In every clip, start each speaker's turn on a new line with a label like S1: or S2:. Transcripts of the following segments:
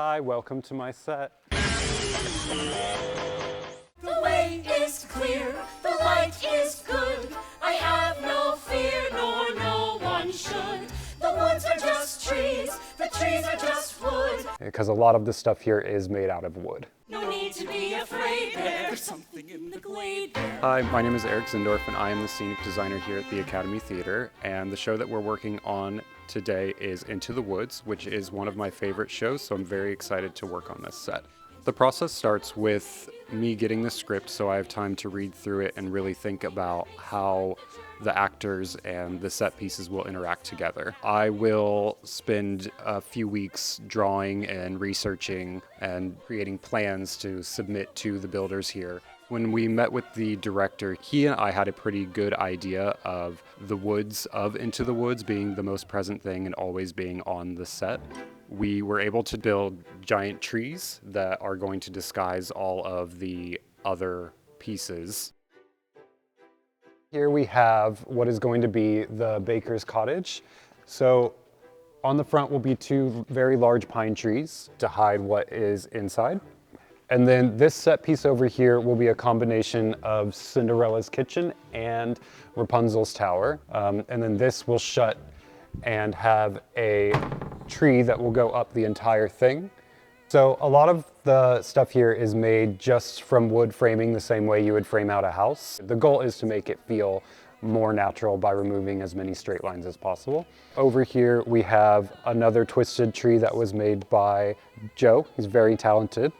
S1: Hi, welcome to my set.
S2: The way is clear, the light is good. I have no fear, nor no one should. The woods are just trees, the trees are just wood.
S1: Because a lot of the stuff here is made out of wood.
S2: No need to be afraid, there's something in the glade there.
S1: Hi, my name is Eric Zindorf and I am the scenic designer here at the Academy Theater, and the show that we're working on today is Into the Woods, which is one of my favorite shows, so I'm very excited to work on this set. The process starts with me getting the script so I have time to read through it and really think about how the actors and the set pieces will interact together. I will spend a few weeks drawing and researching and creating plans to submit to the builders here. When we met with the director, he and I had a pretty good idea of the woods of Into the Woods being the most present thing and always being on the set. We were able to build giant trees that are going to disguise all of the other pieces. Here we have what is going to be the baker's cottage. So on the front will be two very large pine trees to hide what is inside. And then this set piece over here will be a combination of Cinderella's kitchen and Rapunzel's tower. And then this will shut and have a tree that will go up the entire thing. So a lot of the stuff here is made just from wood framing the same way you would frame out a house. The goal is to make it feel more natural by removing as many straight lines as possible. Over here we have another twisted tree that was made by Joe. He's very talented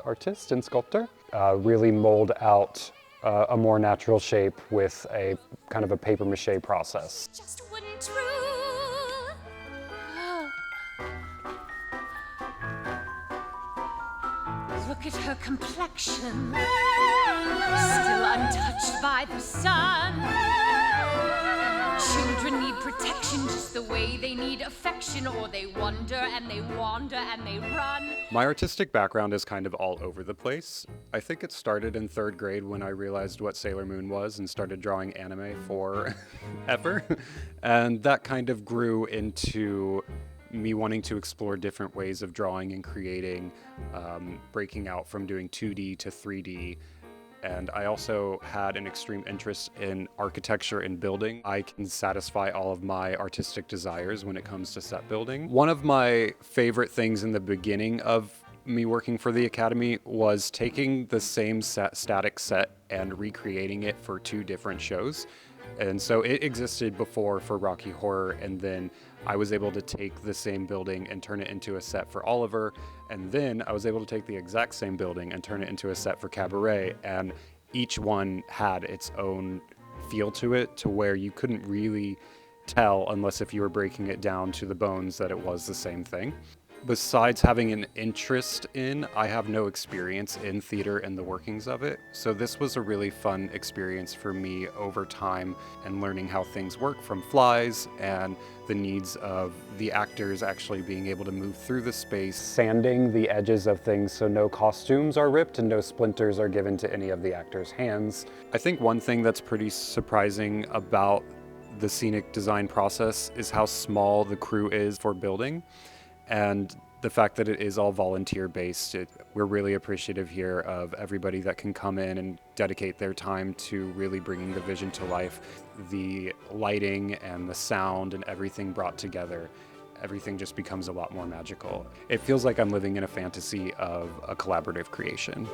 S1: artist and sculptor. Really mold out a more natural shape with a kind of a paper mache process.
S2: Just wouldn't true. Look at her complexion, still untouched by the sun. Children need protection just the way they need affection, or they wonder and they wander and they run.
S1: My artistic background is kind of all over the place. I think it started in 3rd grade when I realized what Sailor Moon was and started drawing anime forever. And that kind of grew into me wanting to explore different ways of drawing and creating, breaking out from doing 2D to 3D. And I also had an extreme interest in architecture and building. I can satisfy all of my artistic desires when it comes to set building. One of my favorite things in the beginning of me working for the Academy was taking the same static set and recreating it for 2 different shows. And so it existed before for Rocky Horror, and then I was able to take the same building and turn it into a set for Oliver, and then I was able to take the exact same building and turn it into a set for Cabaret, and each one had its own feel to it, to where you couldn't really tell unless if you were breaking it down to the bones that it was the same thing. Besides having an interest in, I have no experience in theater and the workings of it. So this was a really fun experience for me over time and learning how things work from flies and the needs of the actors actually being able to move through the space. Sanding the edges of things so no costumes are ripped and no splinters are given to any of the actors' hands. I think one thing that's pretty surprising about the scenic design process is how small the crew is for building. And the fact that it is all volunteer-based, we're really appreciative here of everybody that can come in and dedicate their time to really bringing the vision to life. The lighting and the sound and everything brought together, everything just becomes a lot more magical. It feels like I'm living in a fantasy of a collaborative creation.